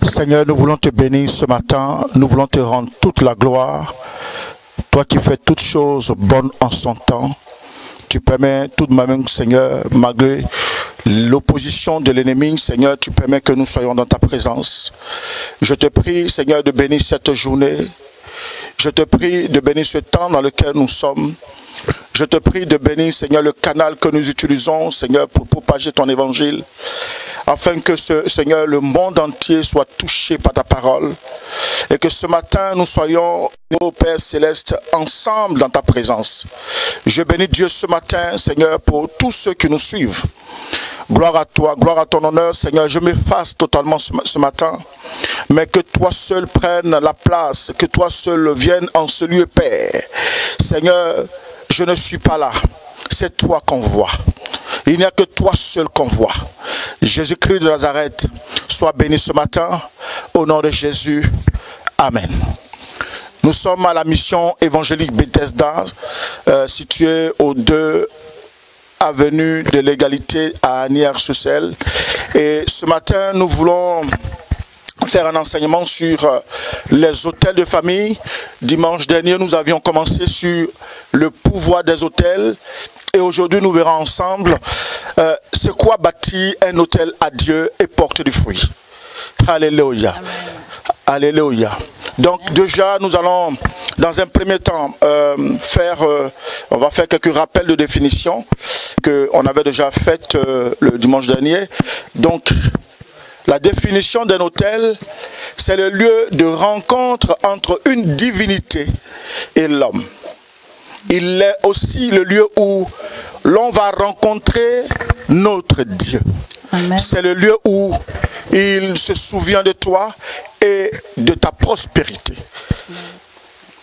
Seigneur, nous voulons te bénir ce matin, nous voulons te rendre toute la gloire. Toi qui fais toutes choses bonnes en son temps, tu permets tout de même, Seigneur, malgré l'opposition de l'ennemi, Seigneur, tu permets que nous soyons dans ta présence. Je te prie, Seigneur, de bénir cette journée. Je te prie de bénir ce temps dans lequel nous sommes. Je te prie de bénir, Seigneur, le canal que nous utilisons, Seigneur, pour propager ton évangile. Afin que, Seigneur, le monde entier soit touché par ta parole. Et que ce matin, nous soyons, ô Père Céleste, ensemble dans ta présence. Je bénis Dieu ce matin, Seigneur, pour tous ceux qui nous suivent. Gloire à toi, gloire à ton honneur, Seigneur. Je m'efface totalement ce matin. Mais que toi seul prenne la place, que toi seul vienne en ce lieu, Père. Seigneur, je ne suis pas là. C'est toi qu'on voit. Il n'y a que toi seul qu'on voit. Jésus-Christ de Nazareth, sois béni ce matin. Au nom de Jésus. Amen. Nous sommes à la mission évangélique Bethesda, située au 2 avenue de l'égalité à Agnières-sur-Selle. Et ce matin, nous voulons faire un enseignement sur les hôtels de famille. Dimanche dernier, nous avions commencé sur le pouvoir des hôtels. Et aujourd'hui, nous verrons ensemble c'est quoi bâtir un hôtel à Dieu et porter du fruit. Alléluia. Amen. Alléluia. Donc déjà, nous allons, dans un premier temps, on va faire quelques rappels de définition qu'on avait déjà faites le dimanche dernier. Donc, la définition d'un hôtel, c'est le lieu de rencontre entre une divinité et l'homme. Il est aussi le lieu où l'on va rencontrer notre Dieu. C'est le lieu où il se souvient de toi et de ta prospérité.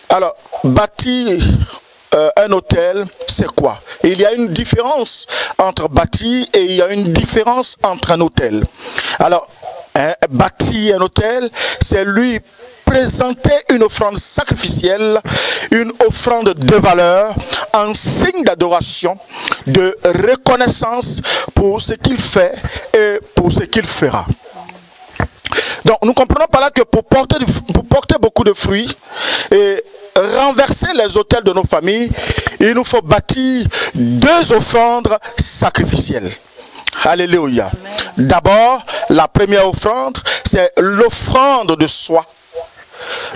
Alors, bâtir un hôtel, c'est quoi? Il y a une différence entre bâtir et il y a une différence entre un hôtel. Alors, bâtir un hôtel, c'est lui présenter une offrande sacrificielle, une offrande de valeur, en signe d'adoration, de reconnaissance pour ce qu'il fait et pour ce qu'il fera. Donc nous comprenons par là que pour porter beaucoup de fruits et renverser les autels de nos familles, il nous faut bâtir deux offrandes sacrificielles. Alléluia. D'abord, la première offrande, c'est l'offrande de soi.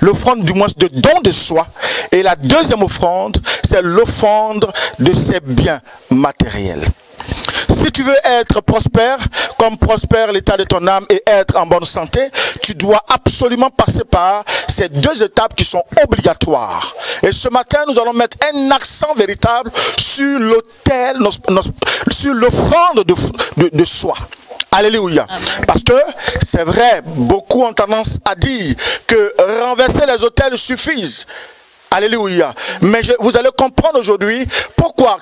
L'offrande du moins de don de soi. Et la deuxième offrande, c'est l'offrande de ses biens matériels. Si tu veux être prospère, comme prospère l'état de ton âme et être en bonne santé, tu dois absolument passer par ces deux étapes qui sont obligatoires. Et ce matin, nous allons mettre un accent véritable sur l'autel, sur l'offrande de soi. Alléluia. Amen. Parce que c'est vrai, beaucoup ont tendance à dire que renverser les autels suffisent. Alléluia. Mais vous allez comprendre aujourd'hui pourquoi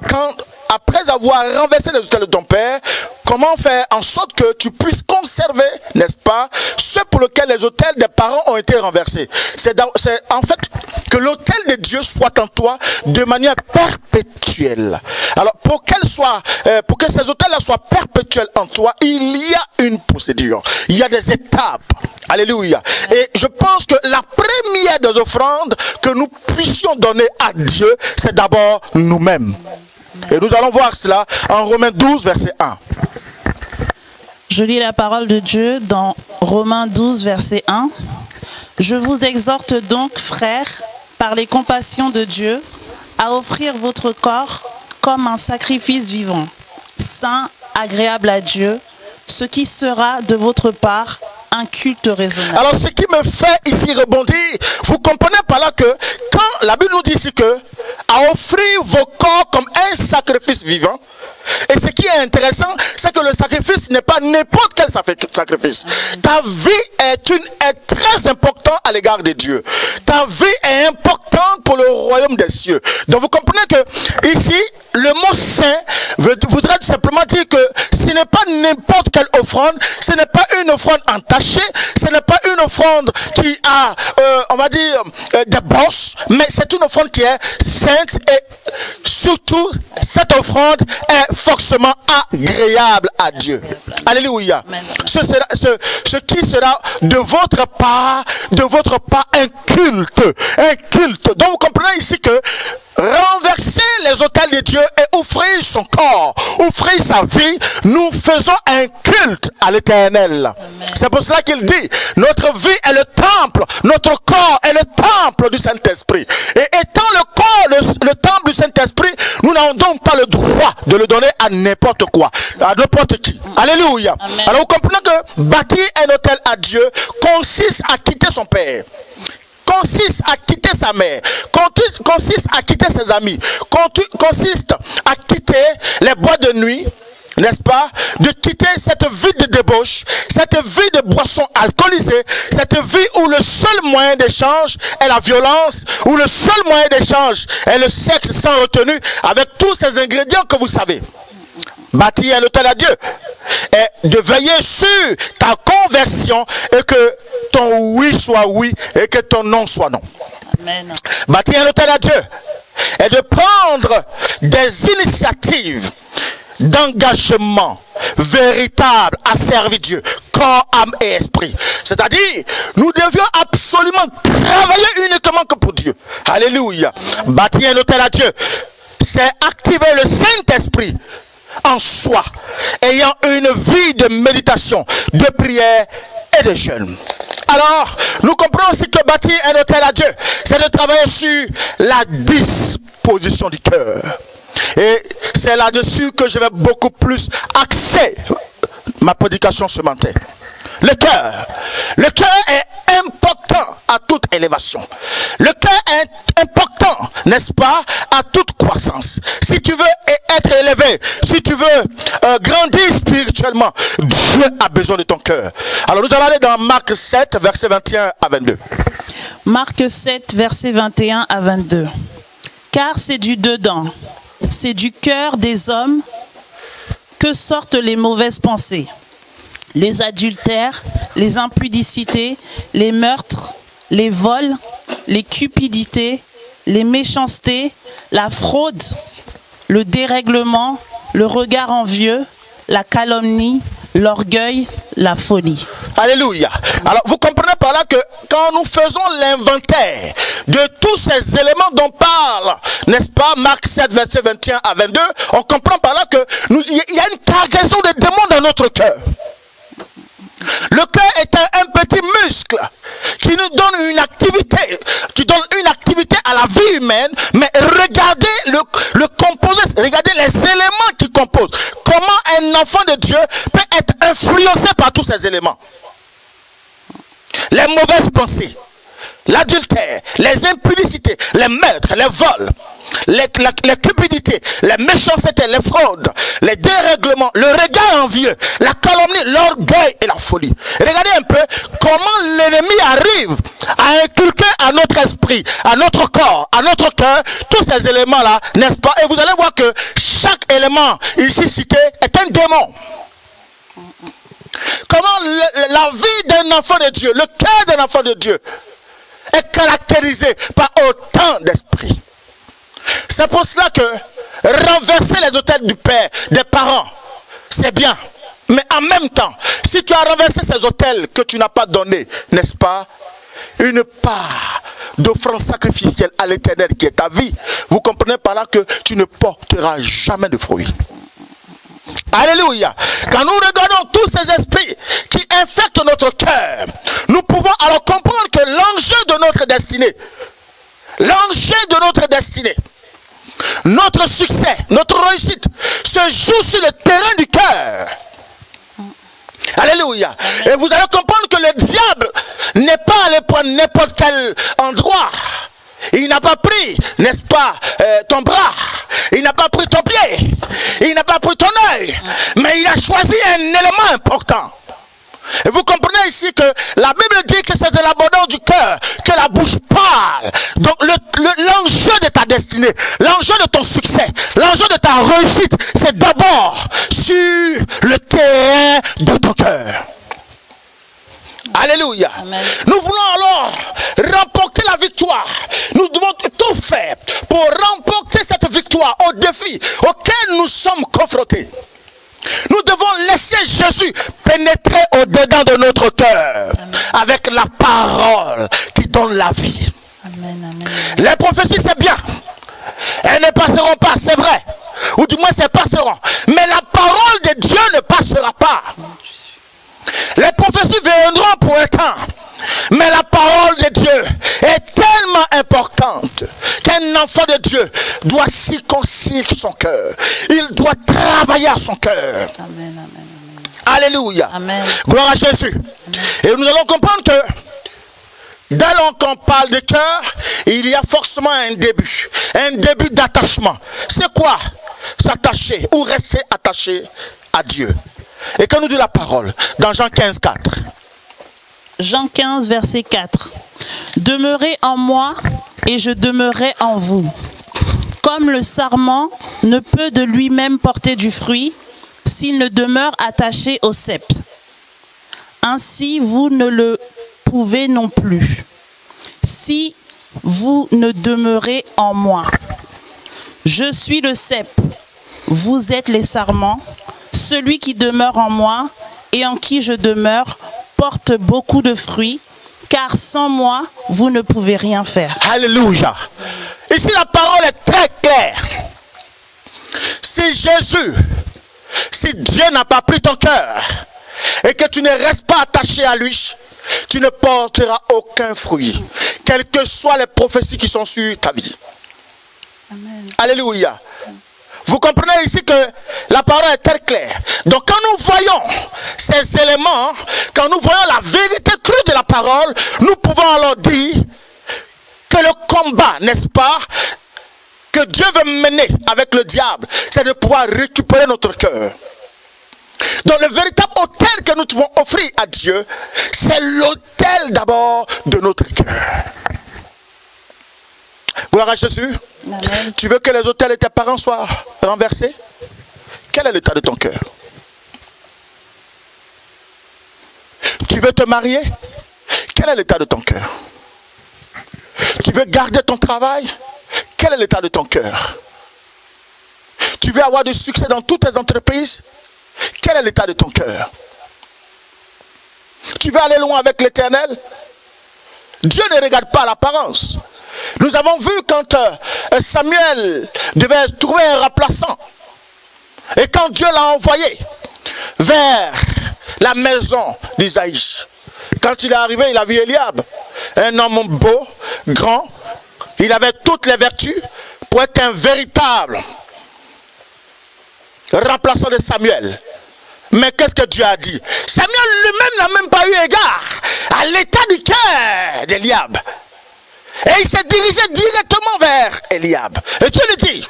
après avoir renversé les autels de ton père, comment faire en sorte que tu puisses conserver, n'est-ce pas, ce pour lequel les autels des parents ont été renversés. C'est en fait que l'autel de Dieu soit en toi de manière perpétuelle. Alors pour que ces autels-là soient perpétuels en toi, il y a une procédure, il y a des étapes. Alléluia. Et je pense que la première des offrandes que nous puissions donner à Dieu, c'est d'abord nous-mêmes. Et nous allons voir cela en Romains 12, verset 1. Je lis la parole de Dieu dans Romains 12, verset 1. Je vous exhorte donc, frères, par les compassions de Dieu, à offrir votre corps comme un sacrifice vivant, saint, agréable à Dieu, ce qui sera de votre part un culte raisonnable. Alors ce qui me fait ici rebondir, vous comprenez par là que quand la Bible nous dit ici que à offrir vos corps comme un sacrifice vivant, et ce qui est intéressant, c'est que le sacrifice n'est pas n'importe quel sacrifice. Ta vie est très importante à l'égard de Dieu. Ta vie est importante pour le royaume des cieux. Donc vous comprenez que ici, le mot saint voudrait tout simplement dire que ce n'est pas n'importe quelle offrande, ce n'est pas une offrande entachée, ce n'est pas une offrande qui a, on va dire, des bosses, mais c'est une offrande qui est sainte et surtout, cette offrande est forcément agréable à Dieu. Alléluia. Ce qui sera de votre part un culte. Un culte. Donc vous comprenez ici que renverser les autels de Dieu et offrir son corps, offrir sa vie, nous faisons un culte à l'Éternel. C'est pour cela qu'il dit, notre vie est le temple, notre corps est le temple du Saint-Esprit. Et étant le corps, le temple du Saint-Esprit, nous n'avons donc pas le droit de le donner à n'importe quoi, à n'importe qui. Alléluia. Amen. Alors vous comprenez que bâtir un autel à Dieu consiste à quitter son Père, consiste à quitter sa mère, consiste à quitter ses amis, consiste à quitter les boîtes de nuit, n'est-ce pas, de quitter cette vie de débauche, cette vie de boisson alcoolisée, cette vie où le seul moyen d'échange est la violence, où le seul moyen d'échange est le sexe sans retenue, avec tous ces ingrédients que vous savez. Bâtir un autel à Dieu et de veiller sur ta conversion et que ton oui soit oui et que ton non soit non. Amen. Bâtir un autel à Dieu et de prendre des initiatives d'engagement véritable à servir Dieu, corps, âme et esprit. C'est-à-dire, nous devions absolument travailler uniquement que pour Dieu. Alléluia. Bâtir un autel à Dieu, c'est activer le Saint-Esprit en soi, ayant une vie de méditation, de prière et de jeûne. Alors, nous comprenons aussi que bâtir un autel à Dieu, c'est de travailler sur la disposition du cœur. Et c'est là-dessus que je vais beaucoup plus axer ma prédication ce matin. Le cœur est important à toute élévation. Le cœur est important, n'est-ce pas, à toute croissance. Si tu veux être élevé, si tu veux grandir spirituellement, Dieu a besoin de ton cœur. Alors nous allons aller dans Marc 7, versets 21 à 22. Marc 7, versets 21 à 22. Car c'est du dedans, c'est du cœur des hommes que sortent les mauvaises pensées, les adultères, les impudicités, les meurtres, les vols, les cupidités, les méchancetés, la fraude, le dérèglement, le regard envieux, la calomnie, l'orgueil, la folie. Alléluia. Alors vous comprenez par là que quand nous faisons l'inventaire de tous ces éléments dont parle, n'est-ce pas, Marc 7, verset 21 à 22, on comprend par là que il y a une cargaison de démons dans notre cœur. Le cœur est un petit muscle qui nous donne une activité, qui donne une activité à la vie humaine, mais regardez le composé, regardez les éléments qui composent. Comment un enfant de Dieu peut être influencé par tous ces éléments? Les mauvaises pensées, l'adultère, les impudicités, les meurtres, les vols, les cupidités, les méchancetés, les fraudes, les dérèglements, le regard envieux, la calomnie, l'orgueil et la folie. Regardez un peu comment l'ennemi arrive à inculquer à notre esprit, à notre corps, à notre cœur, tous ces éléments-là, n'est-ce pas? Et vous allez voir que chaque élément ici cité est un démon. Comment la vie d'un enfant de Dieu, le cœur d'un enfant de Dieu est caractérisé par autant d'esprit. C'est pour cela que renverser les autels du père, des parents, c'est bien. Mais en même temps, si tu as renversé ces autels que tu n'as pas donnés, n'est-ce pas, une part d'offrande sacrificielle à l'Éternel qui est ta vie, vous comprenez par là que tu ne porteras jamais de fruits. Alléluia. Quand nous regardons tous ces esprits qui infectent notre cœur, nous pouvons alors comprendre que l'enjeu de notre destinée, notre succès, notre réussite se joue sur le terrain du cœur. Alléluia. Et vous allez comprendre que le diable n'est pas allé prendre n'importe quel endroit. Il n'a pas pris, n'est-ce pas, ton bras. Il n'a pas pris ton pied. Il n'a pas pris ton œil. Mais il a choisi un élément important. Et vous comprenez ici que la Bible dit que c'est de l'abondance du cœur que la bouche parle. Donc l'enjeu de ta destinée, l'enjeu de ton succès, l'enjeu de ta réussite, c'est d'abord sur le terrain de ton cœur. Alléluia. Amen. Nous voulons alors remporter la victoire. Nous devons tout faire pour remporter cette victoire victoires, aux défis auxquels nous sommes confrontés, nous devons laisser Jésus pénétrer au-dedans de notre cœur avec la parole qui donne la vie. Amen, amen. Les prophéties, c'est bien. Elles ne passeront pas, c'est vrai. Ou du moins, elles passeront. Mais la parole de Dieu ne passera pas. Les prophéties viendront pour un temps. Mais la parole de Dieu est tellement importante qu'un enfant de Dieu doit circoncire son cœur. Il doit travailler à son cœur. Amen, amen, amen. Alléluia. Amen. Gloire à Jésus. Amen. Et nous allons comprendre que dès lors qu'on parle de cœur, il y a forcément un début d'attachement. C'est quoi? S'attacher ou rester attaché à Dieu. Et que nous dit la parole dans Jean 15, 4. Jean 15, verset 4. Demeurez en moi et je demeurerai en vous. Comme le sarment ne peut de lui-même porter du fruit s'il ne demeure attaché au cep. Ainsi vous ne le pouvez non plus, si vous ne demeurez en moi. Je suis le cep, vous êtes les sarments. Celui qui demeure en moi et en qui je demeure porte beaucoup de fruits, car sans moi, vous ne pouvez rien faire. Alléluia. Ici, la parole est très claire. Si Dieu n'a pas pris ton cœur et que tu ne restes pas attaché à lui, tu ne porteras aucun fruit, quelles que soient les prophéties qui sont sur ta vie. Amen. Alléluia. Vous comprenez ici que la parole est très claire. Donc quand nous voyons ces éléments, quand nous voyons la vérité crue de la parole, nous pouvons alors dire que le combat, n'est-ce pas, que Dieu veut mener avec le diable, c'est de pouvoir récupérer notre cœur. Donc le véritable autel que nous devons offrir à Dieu, c'est l'autel d'abord de notre cœur. Gloire à Jésus. Amen. Tu veux que les autels de tes parents soient renversés? Quel est l'état de ton cœur? Tu veux te marier? Quel est l'état de ton cœur? Tu veux garder ton travail? Quel est l'état de ton cœur? Tu veux avoir du succès dans toutes tes entreprises? Quel est l'état de ton cœur? Tu veux aller loin avec l'Éternel? Dieu ne regarde pas l'apparence. Nous avons vu quand Samuel devait trouver un remplaçant. Et quand Dieu l'a envoyé vers la maison d'Isaïe, quand il est arrivé, il a vu Eliab, un homme beau, grand. Il avait toutes les vertus pour être un véritable remplaçant de Samuel. Mais qu'est-ce que Dieu a dit? Samuel lui-même n'a même pas eu égard à l'état du cœur d'Eliab. Et il s'est dirigé directement vers Eliab. Et Dieu lui dit,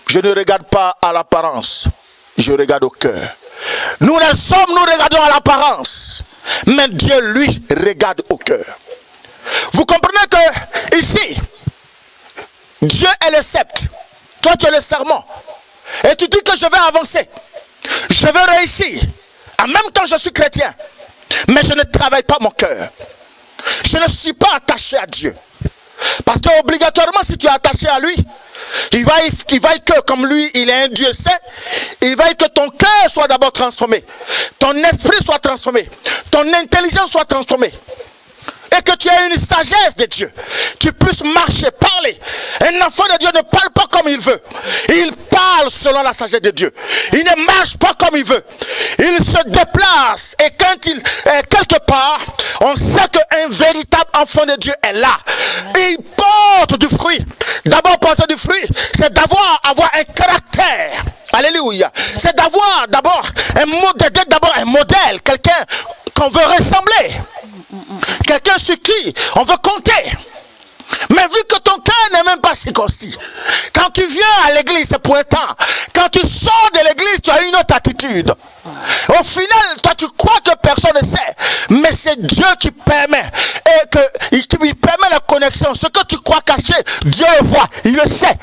je ne regarde pas à l'apparence, je regarde au cœur. Nous les hommes, nous regardons à l'apparence, mais Dieu, lui, regarde au cœur. Vous comprenez que ici, Dieu est le sceptre, toi tu es le serment. Et tu dis que je vais avancer, je vais réussir. En même temps, je suis chrétien, mais je ne travaille pas mon cœur. Je ne suis pas attaché à Dieu. Parce que obligatoirement, si tu es attaché à lui, il va que comme lui, il est un Dieu saint, il va que ton cœur soit d'abord transformé, ton esprit soit transformé, ton intelligence soit transformée. Et que tu aies une sagesse de Dieu. Tu puisses marcher, parler. Un enfant de Dieu ne parle pas comme il veut. Il parle selon la sagesse de Dieu. Il ne marche pas comme il veut. Il se déplace. Et quand il est quelque part, on sait qu'un véritable enfant de Dieu est là. Et il porte du fruit. D'abord, porter du fruit, c'est avoir un caractère. Alléluia. C'est d'avoir d'abord un modèle, quelqu'un qu'on veut ressembler. Quelqu'un sur qui on veut compter. Mais vu que ton cœur n'est même pas circoncis, quand tu viens à l'église, c'est pour un temps. Quand tu sors de l'église, tu as une autre attitude. Au final, toi, tu crois que personne ne sait. Mais c'est Dieu qui permet. Et qui lui permet la connexion. Ce que tu crois caché, Dieu le voit. Il le sait.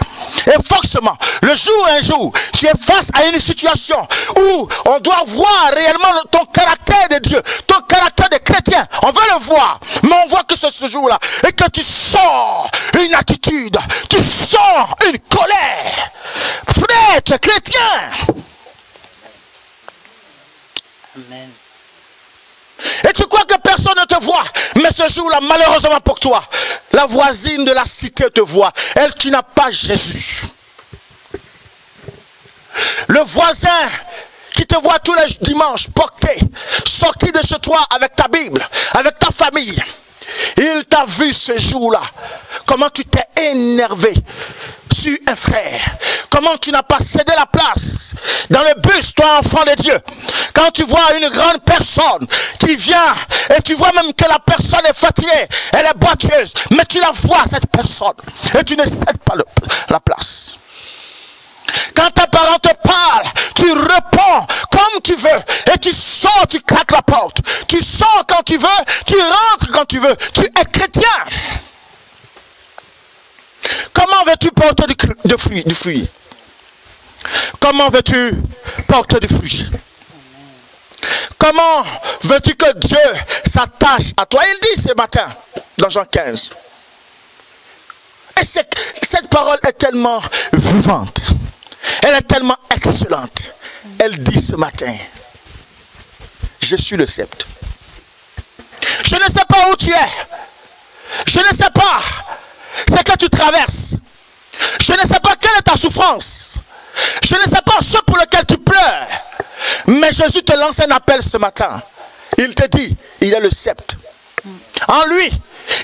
Et forcément, un jour, tu es face à une situation où on doit voir réellement ton caractère de Dieu. Ton caractère de chrétien. On veut le voit, mais on voit que c'est ce jour-là. Et que tu sens une attitude, tu sens une colère. Frère, tu es chrétien. Amen. Et tu crois que personne ne te voit. Mais ce jour-là, malheureusement pour toi, la voisine de la cité te voit. Elle, tu n'as pas Jésus. Le voisin qui te voit tous les dimanches porté, sorti de chez toi avec ta Bible, avec ta famille. Il t'a vu ce jour-là. Comment tu t'es énervé sur un frère. Comment tu n'as pas cédé la place dans le bus, toi enfant de Dieu. Quand tu vois une grande personne qui vient et tu vois même que la personne est fatiguée, elle est boiteuse, mais tu la vois cette personne et tu ne cèdes pas la place. Quand tes parents te parlent, tu réponds comme tu veux. Et tu sors, tu claques la porte. Tu sors quand tu veux, tu rentres quand tu veux. Tu es chrétien. Comment veux-tu porter du fruit? Comment veux-tu porter du fruit? Comment veux-tu que Dieu s'attache à toi? Il dit ce matin, dans Jean 15. Et cette parole est tellement vivante. Elle est tellement excellente. Elle dit ce matin, je suis le sceptre. Je ne sais pas où tu es. Je ne sais pas ce que tu traverses. Je ne sais pas quelle est ta souffrance. Je ne sais pas ce pour lequel tu pleures. Mais Jésus te lance un appel ce matin. Il te dit, il est le sceptre. En lui,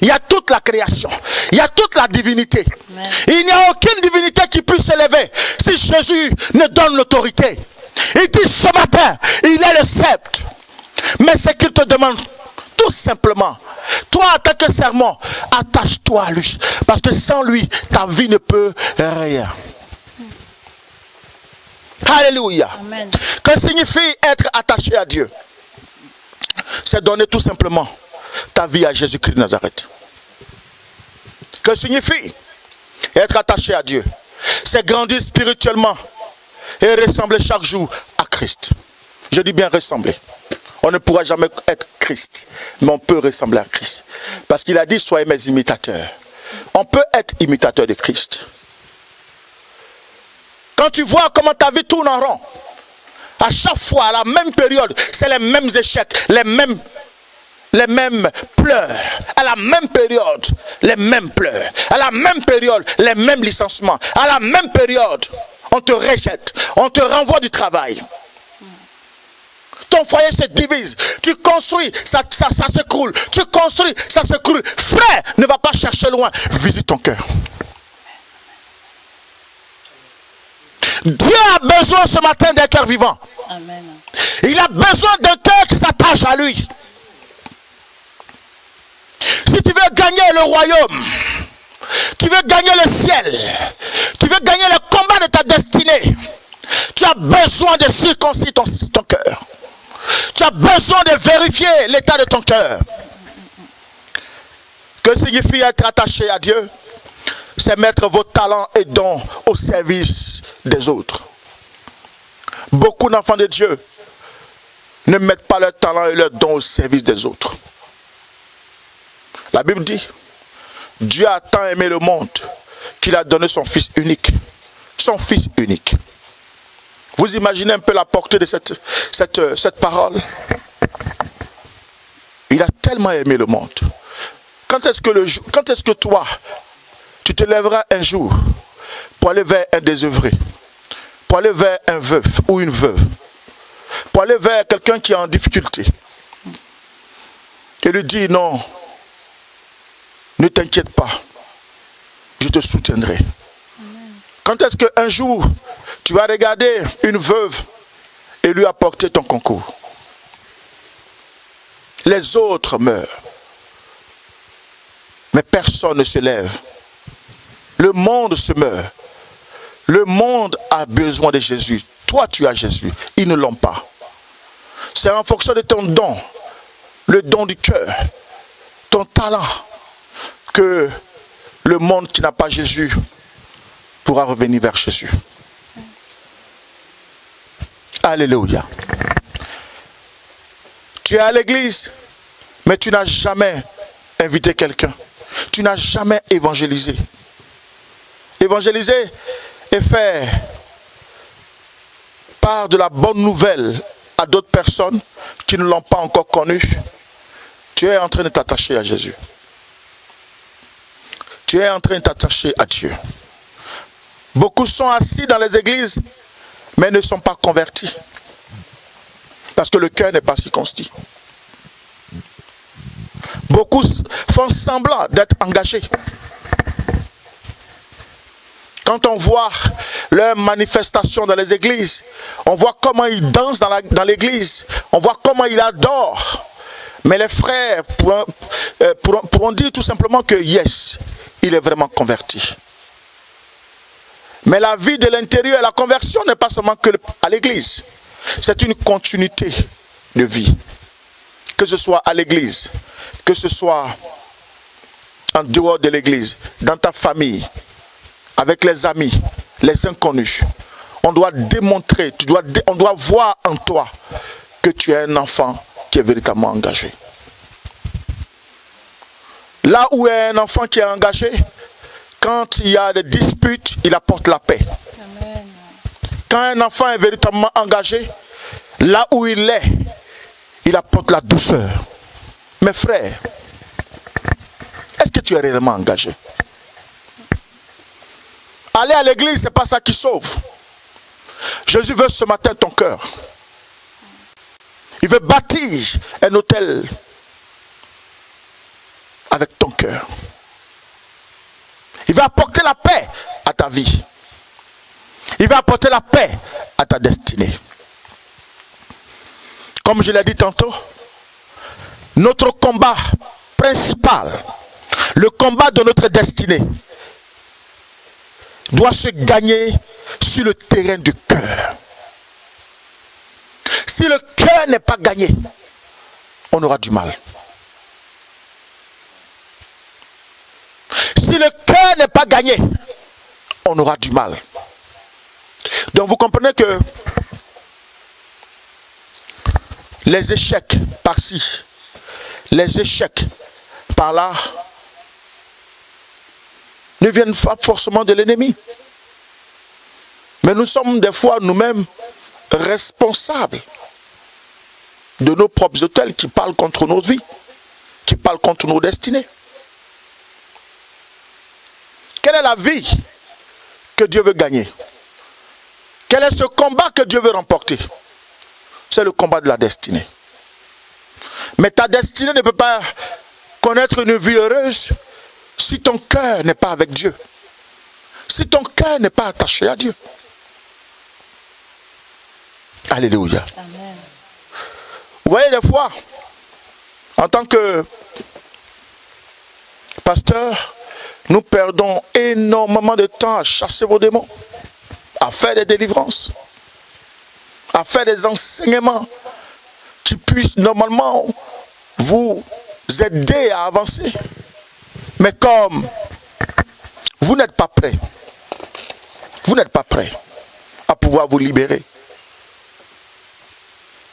il y a toute la création. Il y a toute la divinité. Amen. Il n'y a aucune divinité qui puisse s'élever si Jésus ne donne l'autorité. Il dit ce matin, il est le sceptre. Mais ce qu'il te demande, tout simplement, toi en tant que serment, attache-toi à lui. Parce que sans lui, ta vie ne peut rien. Alléluia. Amen. Que signifie être attaché à Dieu? C'est donner tout simplement ta vie à Jésus-Christ de Nazareth. Que signifie être attaché à Dieu? C'est grandir spirituellement et ressembler chaque jour à Christ. Je dis bien ressembler. On ne pourra jamais être Christ, mais on peut ressembler à Christ. Parce qu'il a dit, soyez mes imitateurs. On peut être imitateur de Christ. Quand tu vois comment ta vie tourne en rond, à chaque fois, à la même période, c'est les mêmes échecs, les mêmes pleurs. À la même période, les mêmes pleurs. À la même période, les mêmes licenciements. À la même période, on te rejette, on te renvoie du travail. Ton foyer se divise. Tu construis, ça s'écroule. Tu construis, ça s'écroule. Frère, ne va pas chercher loin. Visite ton cœur. Dieu a besoin ce matin d'un cœur vivant. Amen. Il a besoin d'un cœur qui s'attache à lui. Si tu veux gagner le royaume, tu veux gagner le ciel, tu veux gagner le combat de ta destinée, tu as besoin de circoncire ton cœur. Tu as besoin de vérifier l'état de ton cœur. Que signifie être attaché à Dieu? C'est mettre vos talents et dons au service des autres. Beaucoup d'enfants de Dieu ne mettent pas leurs talents et leurs dons au service des autres. La Bible dit, Dieu a tant aimé le monde qu'il a donné son Fils unique. Son Fils unique. Vous imaginez un peu la portée de cette parole? Il a tellement aimé le monde. Quand est-ce que toi, tu te lèveras un jour pour aller vers un désœuvré, pour aller vers un veuf ou une veuve, pour aller vers quelqu'un qui est en difficulté et lui dire non, ne t'inquiète pas, je te soutiendrai. Amen. Quand est-ce qu'un jour tu vas regarder une veuve et lui apporter ton concours? Les autres meurent, mais personne ne se lève. Le monde se meurt. Le monde a besoin de Jésus. Toi, tu as Jésus. Ils ne l'ont pas. C'est en fonction de ton don, le don du cœur, ton talent, que le monde qui n'a pas Jésus pourra revenir vers Jésus. Alléluia. Tu es à l'église, mais tu n'as jamais invité quelqu'un. Tu n'as jamais évangélisé. Évangéliser et faire part de la bonne nouvelle à d'autres personnes qui ne l'ont pas encore connu. Tu es en train de t'attacher à Jésus. Tu es en train de t'attacher à Dieu. Beaucoup sont assis dans les églises, mais ne sont pas convertis. Parce que le cœur n'est pas circoncis. Beaucoup font semblant d'être engagés. Quand on voit leurs manifestations dans les églises, on voit comment ils dansent dans l'église, on voit comment ils adorent. Mais les frères pourront dire tout simplement que yes, il est vraiment converti. Mais la vie de l'intérieur, la conversion n'est pas seulement que à l'église. C'est une continuité de vie. Que ce soit à l'église, que ce soit en dehors de l'église, dans ta famille, avec les amis, les inconnus. On doit démontrer, on doit voir en toi que tu es un enfant qui est véritablement engagé. Là où est un enfant qui est engagé, quand il y a des disputes, il apporte la paix. Amen. Quand un enfant est véritablement engagé, là où il est, il apporte la douceur. Mes frères, est-ce que tu es réellement engagé? Aller à l'église, ce n'est pas ça qui sauve. Jésus veut ce matin ton cœur. Il veut bâtir un autel avec ton cœur. Il va apporter la paix à ta vie. Il va apporter la paix à ta destinée. Comme je l'ai dit tantôt, notre combat principal, le combat de notre destinée, doit se gagner sur le terrain du cœur. Si le cœur n'est pas gagné, on aura du mal. Si le cœur n'est pas gagné, on aura du mal. Donc vous comprenez que les échecs par-ci, les échecs par-là, ne viennent pas forcément de l'ennemi. Mais nous sommes des fois nous-mêmes responsables de nos propres autels qui parlent contre nos vies, qui parlent contre nos destinées. Quelle est la vie que Dieu veut gagner? Quel est ce combat que Dieu veut remporter? C'est le combat de la destinée. Mais ta destinée ne peut pas connaître une vie heureuse si ton cœur n'est pas avec Dieu. Si ton cœur n'est pas attaché à Dieu. Alléluia. Amen. Vous voyez, des fois, en tant que pasteur, nous perdons énormément de temps à chasser vos démons, à faire des délivrances, à faire des enseignements qui puissent normalement vous aider à avancer. Mais comme vous n'êtes pas prêts, à pouvoir vous libérer.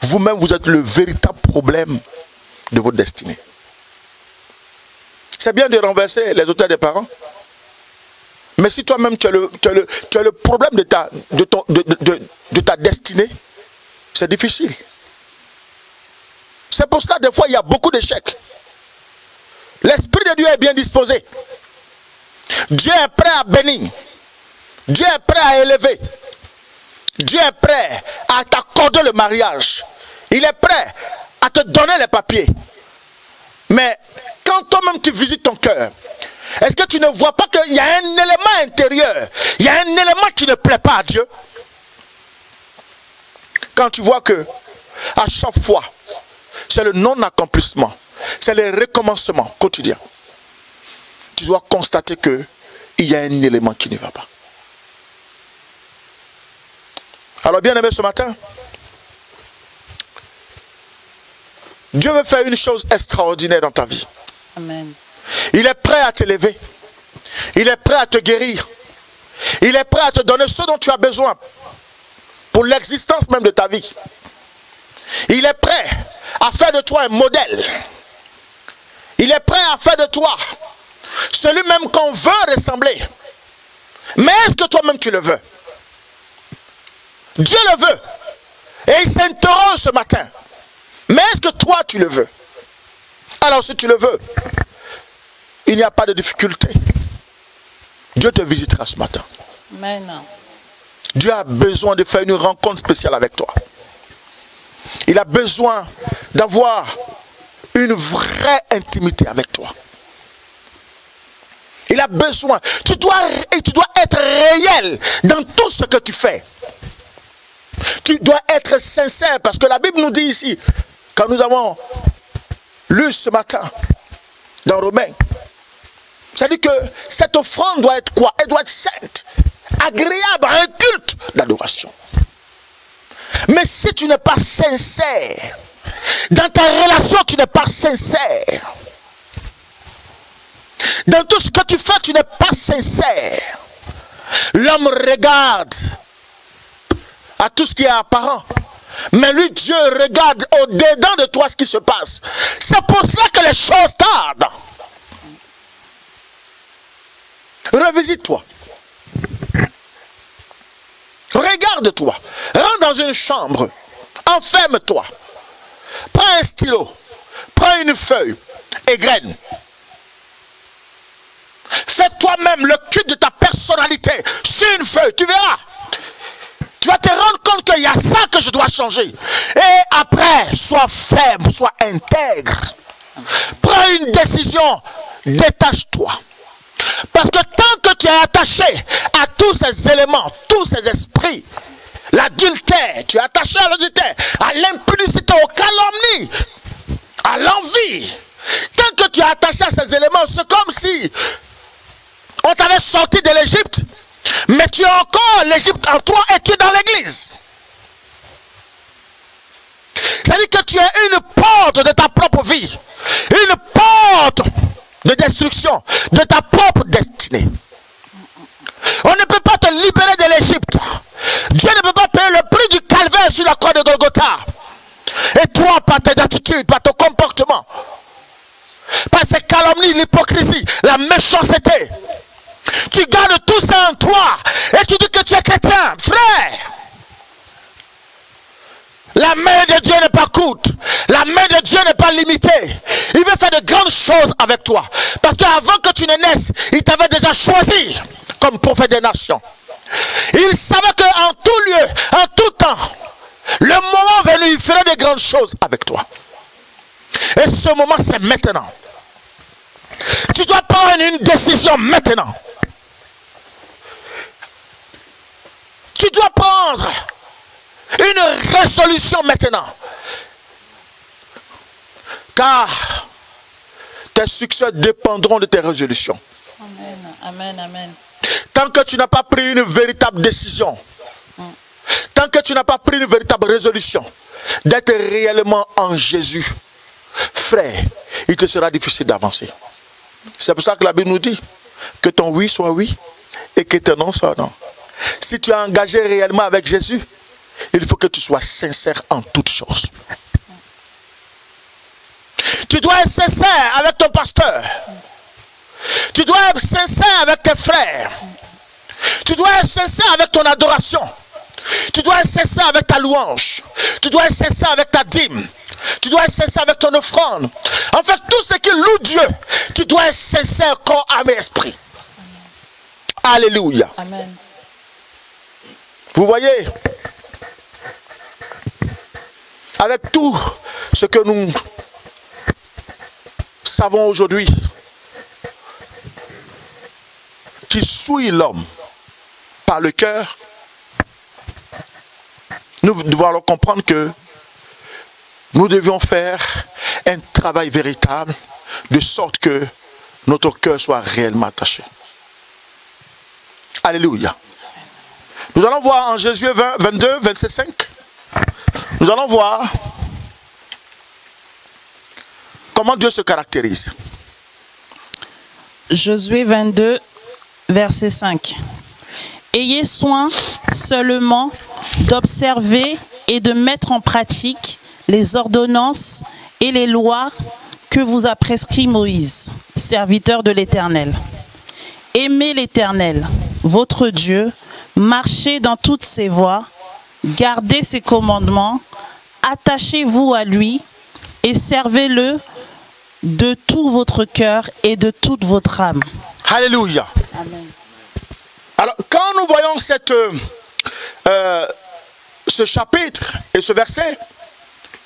Vous-même, vous êtes le véritable problème de votre destinée. C'est bien de renverser les autels des parents. Mais si toi-même tu as le problème de ta destinée, c'est difficile. C'est pour cela, des fois, il y a beaucoup d'échecs. L'Esprit de Dieu est bien disposé. Dieu est prêt à bénir. Dieu est prêt à élever. Dieu est prêt à t'accorder le mariage. Il est prêt à te donner les papiers. Mais quand toi-même tu visites ton cœur, est-ce que tu ne vois pas qu'il y a un élément intérieur, il y a un élément qui ne plaît pas à Dieu? Quand tu vois que à chaque fois, c'est le non-accomplissement, c'est le recommencement quotidien, tu dois constater qu'il y a un élément qui ne va pas. Alors bien aimé, ce matin, Dieu veut faire une chose extraordinaire dans ta vie. Amen. Il est prêt à t'élever. Il est prêt à te guérir. Il est prêt à te donner ce dont tu as besoin pour l'existence même de ta vie. Il est prêt à faire de toi un modèle. Il est prêt à faire de toi celui même qu'on veut ressembler. Mais est-ce que toi-même tu le veux? Dieu le veut. Et il s'interroge ce matin. Mais est-ce que toi tu le veux? Alors si tu le veux, il n'y a pas de difficulté. Dieu te visitera ce matin. Amen. Dieu a besoin de faire une rencontre spéciale avec toi. Il a besoin d'avoir une vraie intimité avec toi. Il a besoin. Tu dois être réel dans tout ce que tu fais. Tu dois être sincère parce que la Bible nous dit ici, quand nous avons lu ce matin dans Romains, ça dit que cette offrande doit être quoi? Elle doit être sainte, agréable à un culte d'adoration. Mais si tu n'es pas sincère, dans ta relation tu n'es pas sincère, dans tout ce que tu fais tu n'es pas sincère, l'homme regarde à tout ce qui est apparent, mais lui Dieu regarde au-dedans de toi ce qui se passe. C'est pour cela que les choses tardent. Revisite-toi. Regarde-toi. Rentre dans une chambre. Enferme-toi. Prends un stylo. Prends une feuille. Égrène. Fais toi-même le culte de ta personnalité sur une feuille. Tu verras. Tu vas te rendre compte qu'il y a ça que je dois changer. Et après, sois ferme, sois intègre. Prends une décision. Détache-toi. Parce que tant que tu es attaché à tous ces éléments, tous ces esprits, l'adultère, tu es attaché à l'adultère, à l'impudicité, aux calomnies, à l'envie. Tant que tu es attaché à ces éléments, c'est comme si on t'avait sorti de l'Égypte, mais tu as encore l'Égypte en toi et tu es dans l'église. C'est-à-dire que tu es une porte de ta propre vie, une porte de destruction de ta propre destinée. On ne peut pas te libérer de l'Égypte. Dieu ne peut pas payer le prix du calvaire sur la croix de Golgotha. Et toi, par tes attitudes, par ton comportement, par ces calomnies, l'hypocrisie, la méchanceté, tu gardes tout ça en toi et tu dis que tu es chrétien. Frère, la main de Dieu n'est pas courte. La main de Dieu n'est pas limitée. Il veut faire de grandes choses avec toi. Parce qu'avant que tu ne naisses, il t'avait déjà choisi comme prophète des nations. Il savait qu'en tout lieu, en tout temps, le moment venu, il ferait de grandes choses avec toi. Et ce moment, c'est maintenant. Tu dois prendre une décision maintenant. Tu dois prendre une résolution maintenant. Car tes succès dépendront de tes résolutions. Amen, amen, amen. Tant que tu n'as pas pris une véritable décision, tant que tu n'as pas pris une véritable résolution d'être réellement en Jésus, frère, il te sera difficile d'avancer. C'est pour ça que la Bible nous dit que ton oui soit oui et que ton non soit non. Si tu es engagé réellement avec Jésus, il faut que tu sois sincère en toutes choses. Tu dois être sincère avec ton pasteur. Tu dois être sincère avec tes frères. Tu dois être sincère avec ton adoration. Tu dois être sincère avec ta louange. Tu dois être sincère avec ta dîme. Tu dois être sincère avec ton offrande. En fait, tout ce qui loue Dieu, tu dois être sincère corps, âme et esprit. Alléluia. Amen. Vous voyez, avec tout ce que nous savons aujourd'hui, qui souille l'homme par le cœur, nous devons alors comprendre que nous devions faire un travail véritable de sorte que notre cœur soit réellement attaché. Alléluia. Nous allons voir en Josué 22, 27, 5. Nous allons voir comment Dieu se caractérise. Josué 22, verset 5. Ayez soin seulement d'observer et de mettre en pratique les ordonnances et les lois que vous a prescrit Moïse, serviteur de l'Éternel. Aimez l'Éternel, votre Dieu, marchez dans toutes ses voies, gardez ses commandements, attachez-vous à lui et servez-le de tout votre cœur et de toute votre âme. Alléluia. Amen. Alors, quand nous voyons ce chapitre et ce verset,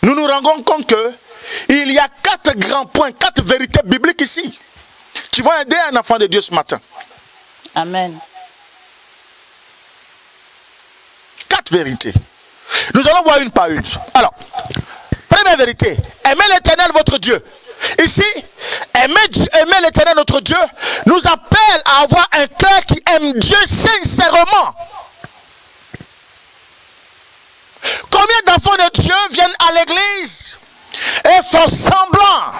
nous nous rendons compte qu'il y a 4 grands points, 4 vérités bibliques ici, qui vont aider un enfant de Dieu ce matin. Amen. 4 vérités. Nous allons voir une par une. Alors, première vérité, aimez l'Éternel votre Dieu. Ici, aimer l'Éternel notre Dieu nous appelle à avoir un cœur qui aime Dieu sincèrement. Combien d'enfants de Dieu viennent à l'église et font semblant?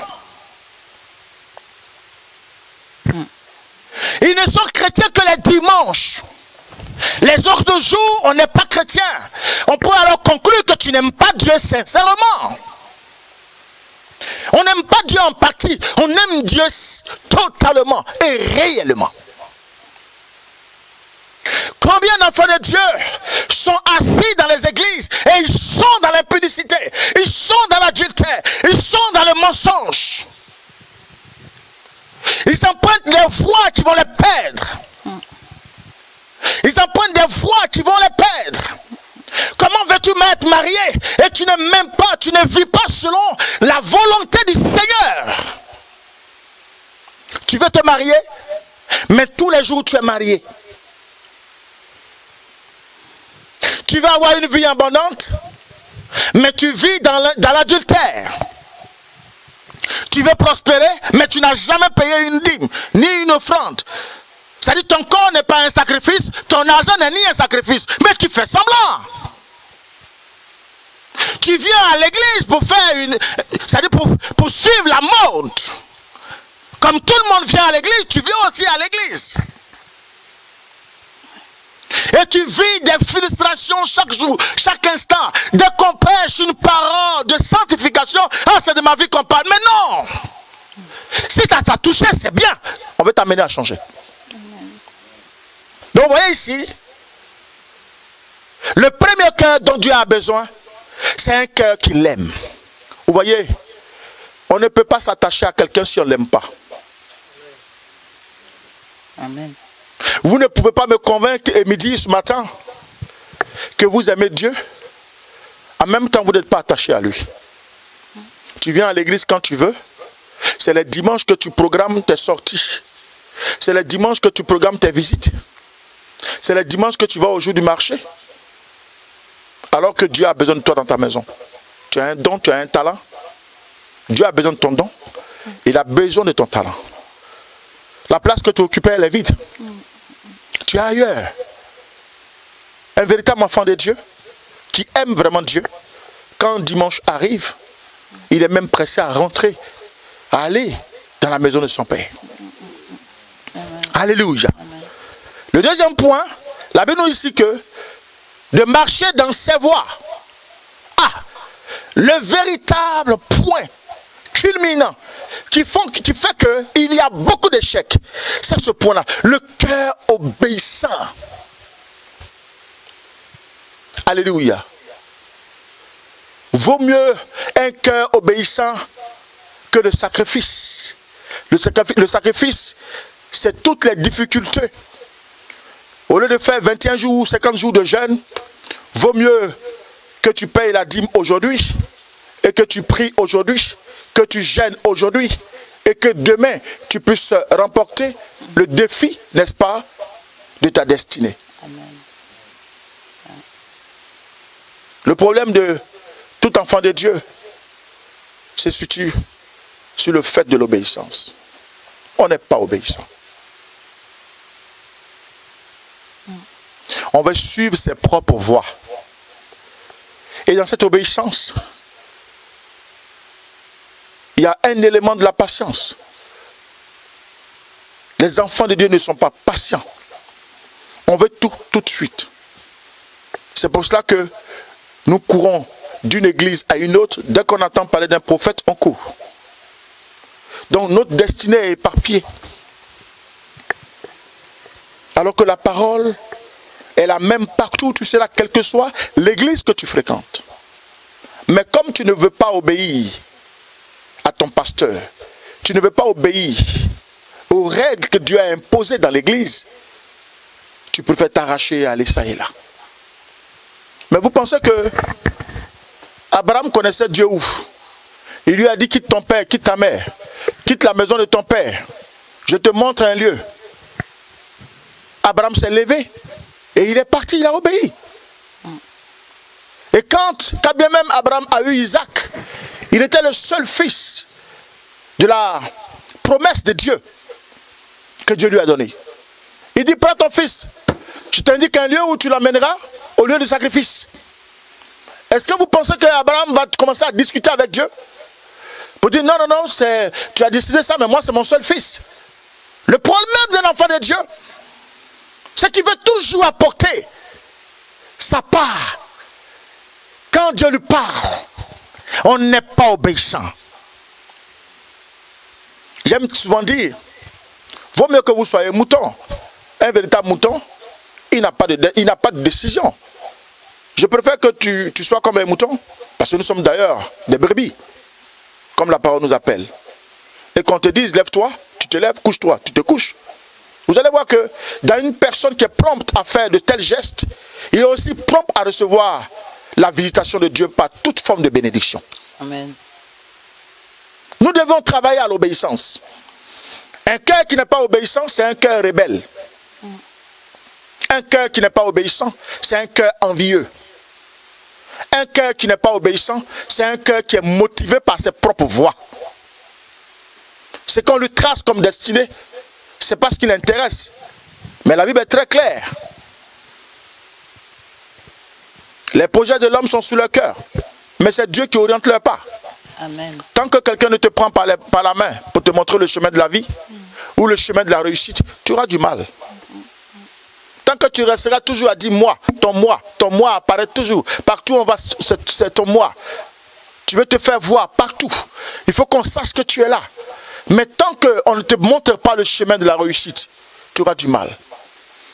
Ils ne sont chrétiens que les dimanches. Les autres jours, on n'est pas chrétien. On peut alors conclure que tu n'aimes pas Dieu sincèrement. On n'aime pas Dieu en partie, on aime Dieu totalement et réellement. Combien d'enfants de Dieu sont assis dans les églises et ils sont dans l'impudicité, ils sont dans l'adultère, ils sont dans le mensonge. Ils empruntent des voies qui vont les perdre. Ils empruntent des voies qui vont les perdre. Comment veux-tu être marié et tu ne m'aimes pas, tu ne vis pas selon la volonté du Seigneur? Tu veux te marier, mais tous les jours tu es marié. Tu veux avoir une vie abondante, mais tu vis dans l'adultère. Tu veux prospérer, mais tu n'as jamais payé une dîme, ni une offrande. C'est-à-dire ton corps n'est pas un sacrifice, ton argent n'est ni un sacrifice, mais tu fais semblant. Tu viens à l'église pour faire c'est-à-dire pour suivre la mode. Comme tout le monde vient à l'église, tu viens aussi à l'église. Et tu vis des frustrations chaque jour, chaque instant. Dès qu'on prêche une parole de sanctification, ah, c'est de ma vie qu'on parle. Mais non! Si ça t'a touché, c'est bien. On veut t'amener à changer. Donc vous voyez ici, le premier cœur dont Dieu a besoin, c'est un cœur qui l'aime. Vous voyez, on ne peut pas s'attacher à quelqu'un si on ne l'aime pas. Amen. Vous ne pouvez pas me convaincre et me dire ce matin que vous aimez Dieu. En même temps, vous n'êtes pas attaché à lui. Tu viens à l'église quand tu veux. C'est les dimanches que tu programmes tes sorties. C'est les dimanches que tu programmes tes visites. C'est les dimanches que tu vas au jour du marché. Alors que Dieu a besoin de toi dans ta maison. Tu as un don, tu as un talent. Dieu a besoin de ton don. Il a besoin de ton talent. La place que tu occupais, elle est vide. Tu es ailleurs. Un véritable enfant de Dieu, qui aime vraiment Dieu, quand dimanche arrive, il est même pressé à rentrer, à aller dans la maison de son Père. Alléluia. Le deuxième point, la Bible nous dit ici que de marcher dans ses voies. Ah, le véritable point culminant qui fait qu'il y a beaucoup d'échecs. C'est ce point-là, le cœur obéissant. Alléluia. Vaut mieux un cœur obéissant que le sacrifice. Le sacrifice, c'est toutes les difficultés. Au lieu de faire 21 jours ou 50 jours de jeûne, vaut mieux que tu payes la dîme aujourd'hui et que tu pries aujourd'hui, que tu jeûnes aujourd'hui et que demain tu puisses remporter le défi, n'est-ce pas, de ta destinée. Amen. Le problème de tout enfant de Dieu se situe sur le fait de l'obéissance. On n'est pas obéissant. On veut suivre ses propres voies. Et dans cette obéissance, il y a un élément de la patience. Les enfants de Dieu ne sont pas patients. On veut tout de suite. C'est pour cela que nous courons d'une église à une autre. Dès qu'on entend parler d'un prophète, on court. Donc notre destinée est éparpillée. Alors que la parole est la même partout où tu seras, quelle que soit l'église que tu fréquentes. Mais comme tu ne veux pas obéir à ton pasteur, tu ne veux pas obéir aux règles que Dieu a imposées dans l'église, tu préfères t'arracher et aller ça et là. Mais vous pensez que Abraham connaissait Dieu où? Il lui a dit quitte ton père, quitte ta mère, quitte la maison de ton père. Je te montre un lieu. Abraham s'est levé et il est parti, il a obéi. Et quand bien même Abraham a eu Isaac, il était le seul fils de la promesse de Dieu que Dieu lui a donné. Il dit prends ton fils, je t'indique un lieu où tu l'emmèneras au lieu de sacrifice. Est-ce que vous pensez qu'Abraham va commencer à discuter avec Dieu? Pour dire non, non, non, tu as décidé ça, mais moi c'est mon seul fils. Le problème d'un enfant de Dieu, c'est qu'il veut toujours apporter sa part. Quand Dieu lui parle, on n'est pas obéissant. J'aime souvent dire, vaut mieux que vous soyez mouton. Un véritable mouton, il n'a pas de décision. Je préfère que tu sois comme un mouton, parce que nous sommes d'ailleurs des brebis, comme la parole nous appelle. Et qu'on te dise, lève-toi, tu te lèves, couche-toi, tu te couches. Vous allez voir que dans une personne qui est prompte à faire de tels gestes, il est aussi prompt à recevoir la visitation de Dieu par toute forme de bénédiction. Amen. Nous devons travailler à l'obéissance. Un cœur qui n'est pas obéissant, c'est un cœur rebelle. Un cœur qui n'est pas obéissant, c'est un cœur envieux. Un cœur qui n'est pas obéissant, c'est un cœur qui est motivé par ses propres voies. Ce qu'on lui trace comme destinée, c'est pas ce qui l'intéresse. Mais la Bible est très claire. Les projets de l'homme sont sous leur cœur. Mais c'est Dieu qui oriente leur pas. Amen. Tant que quelqu'un ne te prend par la main pour te montrer le chemin de la vie ou le chemin de la réussite, tu auras du mal. Tant que tu resteras toujours à dire moi apparaît toujours. Partout on va, c'est ton moi. Tu veux te faire voir partout. Il faut qu'on sache que tu es là. Mais tant qu'on ne te montre pas le chemin de la réussite, tu auras du mal.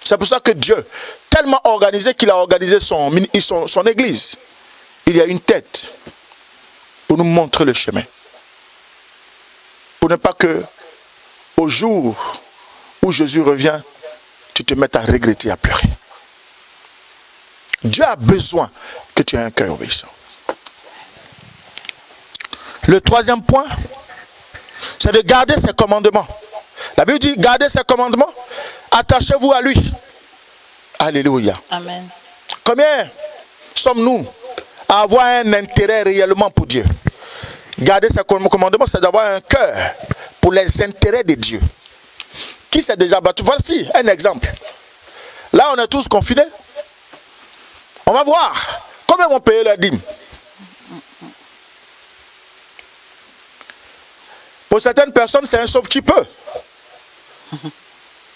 C'est pour ça que Dieu, tellement organisé qu'il a organisé son église. Il y a une tête pour nous montrer le chemin. Pour ne pas que, au jour où Jésus revient, tu te mettes à regretter, à pleurer. Dieu a besoin que tu aies un cœur obéissant. Le troisième point, c'est de garder ses commandements. La Bible dit, gardez ses commandements, attachez-vous à lui. Alléluia. Amen. Combien sommes-nous à avoir un intérêt réellement pour Dieu? Garder ses commandements, c'est d'avoir un cœur pour les intérêts de Dieu. Qui s'est déjà battu? Voici un exemple. Là, on est tous confinés. On va voir combien vont payer leur dîme. Pour certaines personnes, c'est un sauve-qui-peut.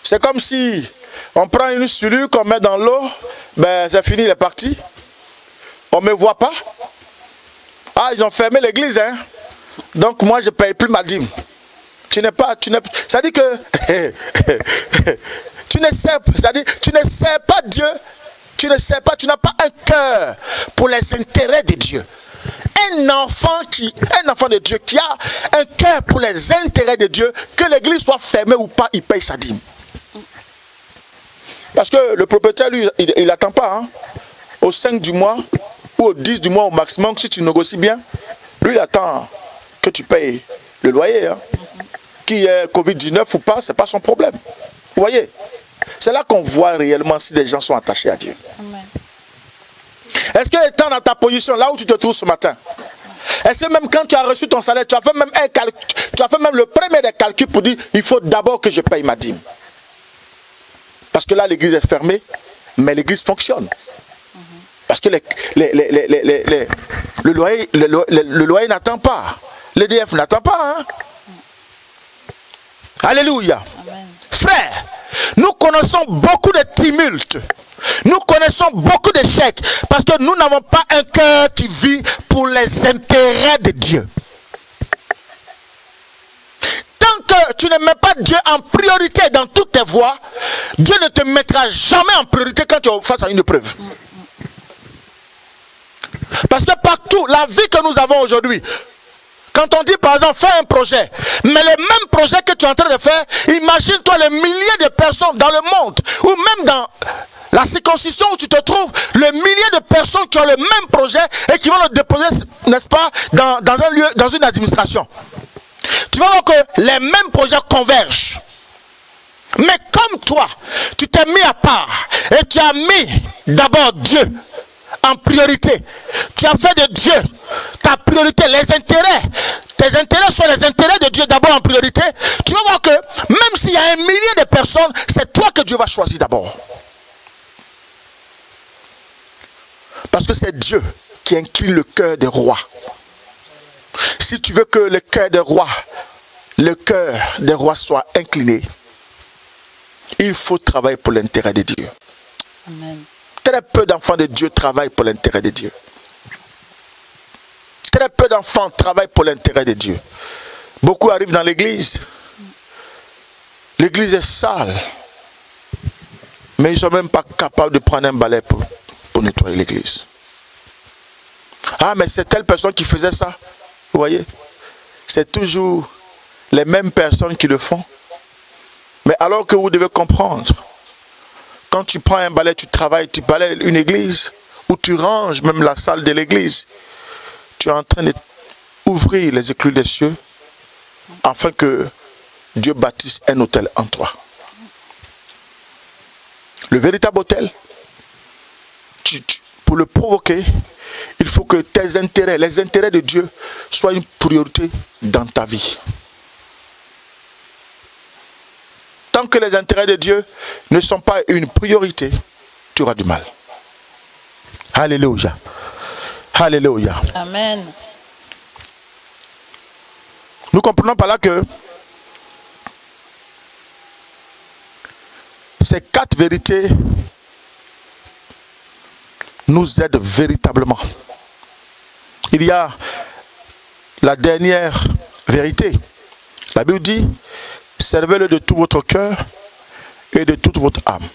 C'est comme si on prend une silure qu'on met dans l'eau, ben c'est fini, il est parti. On ne me voit pas. Ah, ils ont fermé l'église, hein. Donc moi, je ne paye plus ma dîme. Ça dit que tu ne sais pas Dieu, tu n'as pas un cœur pour les intérêts de Dieu. Un enfant de Dieu qui a un cœur pour les intérêts de Dieu, que l'église soit fermée ou pas, il paye sa dîme. Parce que le propriétaire, lui, il n'attend pas. Hein. Au 5 du mois ou au 10 du mois au maximum, si tu négocies bien, lui, il attend que tu payes le loyer. Hein. Qui est Covid-19 ou pas, ce n'est pas son problème. Vous voyez? C'est là qu'on voit réellement si les gens sont attachés à Dieu. Amen. Est-ce que étant dans ta position, là où tu te trouves ce matin, est-ce que même quand tu as reçu ton salaire, tu as fait même le premier des calculs pour dire, il faut d'abord que je paye ma dîme. Parce que là, l'église est fermée, mais l'église fonctionne. Parce que le loyer n'attend pas. L'EDF n'attend pas. Hein? Alléluia. Amen. Frère, nous connaissons beaucoup de tumultes. Nous connaissons beaucoup d'échecs parce que nous n'avons pas un cœur qui vit pour les intérêts de Dieu. que tu ne mets pas Dieu en priorité dans toutes tes voies, Dieu ne te mettra jamais en priorité quand tu es face à une épreuve. Parce que partout, la vie que nous avons aujourd'hui, quand on dit par exemple, fais un projet, mais le même projet que tu es en train de faire, imagine-toi les milliers de personnes dans le monde, ou même dans la circonscription où tu te trouves, les milliers de personnes qui ont le même projet et qui vont le déposer, n'est-ce pas, dans un lieu, dans une administration. Tu vas voir que les mêmes projets convergent. Mais comme toi, tu t'es mis à part et tu as mis d'abord Dieu en priorité. Tu as fait de Dieu ta priorité, les intérêts. Tes intérêts sont les intérêts de Dieu d'abord en priorité. Tu vas voir que même s'il y a un millier de personnes, c'est toi que Dieu va choisir d'abord. Parce que c'est Dieu qui incline le cœur des rois. Si tu veux que le cœur des rois soit incliné, il faut travailler pour l'intérêt de Dieu. Amen. Très peu d'enfants de Dieu travaillent pour l'intérêt de Dieu. Très peu d'enfants travaillent pour l'intérêt de Dieu. Beaucoup arrivent dans l'église. L'église est sale. Mais ils ne sont même pas capables de prendre un balai pour nettoyer l'église. Ah, mais c'est telle personne qui faisait ça. Vous voyez? C'est toujours les mêmes personnes qui le font. Mais alors que vous devez comprendre, quand tu prends un balai, tu travailles, tu balayes une église, ou tu ranges même la salle de l'église, tu es en train d'ouvrir les écluses des cieux afin que Dieu bâtisse un hôtel en toi. Le véritable hôtel, pour le provoquer, il faut que tes intérêts, les intérêts de Dieu, soient une priorité dans ta vie. Tant que les intérêts de Dieu ne sont pas une priorité, tu auras du mal. Alléluia. Alléluia. Amen. Nous comprenons par là que ces 4 vérités nous aident véritablement. Il y a la dernière vérité. La Bible dit, servez-le de tout votre cœur et de toute votre âme.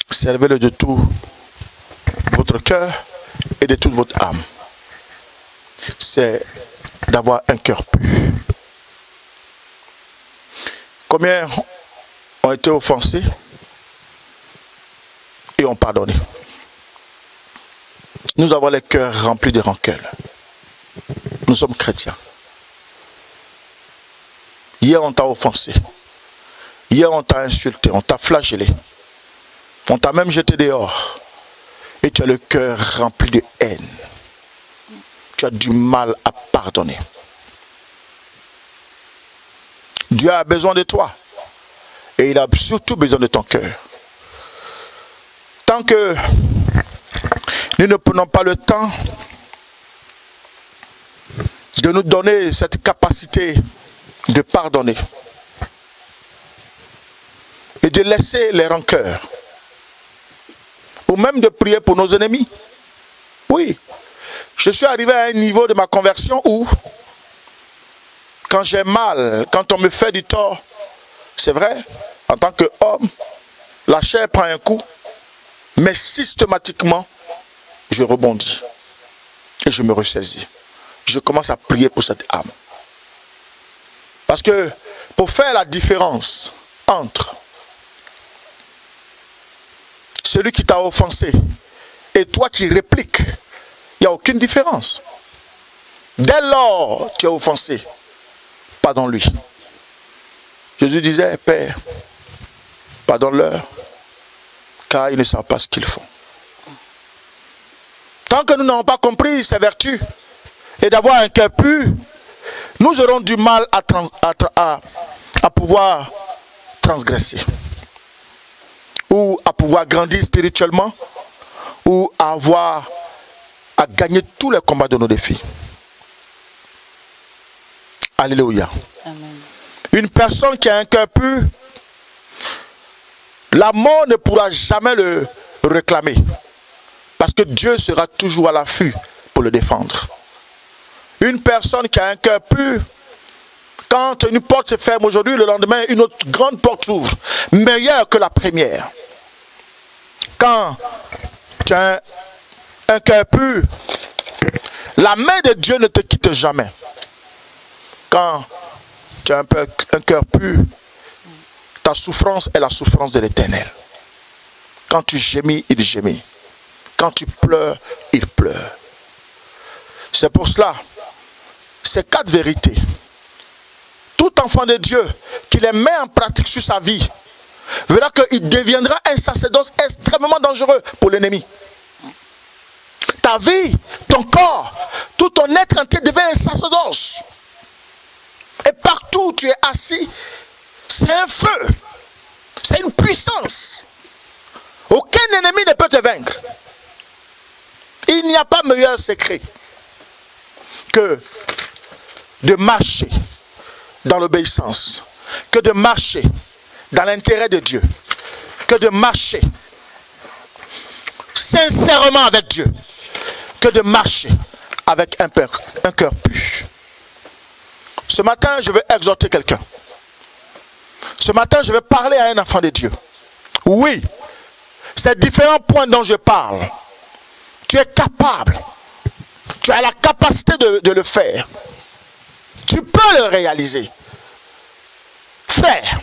Servez-le de tout votre cœur et de toute votre âme. C'est d'avoir un cœur pur. Combien ont été offensés et ont pardonné? Nous avons les cœurs remplis de rancœur. Nous sommes chrétiens. Hier, on t'a offensé. Hier, on t'a insulté, on t'a flagellé. On t'a même jeté dehors. Et tu as le cœur rempli de haine. Tu as du mal à pardonner. Dieu a besoin de toi. Et il a surtout besoin de ton cœur. Tant que nous ne prenons pas le temps de nous donner cette capacité de pardonner et de laisser les rancœurs, ou même de prier pour nos ennemis. Oui, je suis arrivé à un niveau de ma conversion où, quand j'ai mal, quand on me fait du tort, c'est vrai, en tant qu'homme, la chair prend un coup, mais systématiquement, je rebondis et je me ressaisis. Je commence à prier pour cette âme. Parce que pour faire la différence entre celui qui t'a offensé et toi qui répliques, il n'y a aucune différence. Dès lors tu es offensé, pardonne-lui. Jésus disait, Père, pardonne-leur, car ils ne savent pas ce qu'ils font. Tant que nous n'avons pas compris ces vertus et d'avoir un cœur pur, nous aurons du mal à pouvoir transgresser, ou à pouvoir grandir spirituellement, ou à gagner tous les combats de nos défis. Alléluia. Amen. Une personne qui a un cœur pur, la mort ne pourra jamais le réclamer. Parce que Dieu sera toujours à l'affût pour le défendre. Une personne qui a un cœur pur, quand une porte se ferme aujourd'hui, le lendemain, une autre grande porte s'ouvre, meilleure que la première. Quand tu as un cœur pur, la main de Dieu ne te quitte jamais. Quand tu as un cœur pur, ta souffrance est la souffrance de l'Éternel. Quand tu gémis, il gémit. Quand tu pleures, il pleure. C'est pour cela, ces 4 vérités, tout enfant de Dieu qui les met en pratique sur sa vie, verra qu'il deviendra un sacerdoce extrêmement dangereux pour l'ennemi. Ta vie, ton corps, tout ton être entier devient un sacerdoce. Et partout où tu es assis, c'est un feu. C'est une puissance. Aucun ennemi ne peut te vaincre. Il n'y a pas meilleur secret que de marcher dans l'obéissance, que de marcher dans l'intérêt de Dieu, que de marcher sincèrement avec Dieu, que de marcher avec un cœur pur. Ce matin, je vais exhorter quelqu'un. Ce matin, je vais parler à un enfant de Dieu. Oui, ces différents points dont je parle, tu es capable, tu as la capacité de le faire. Tu peux le réaliser. Frère,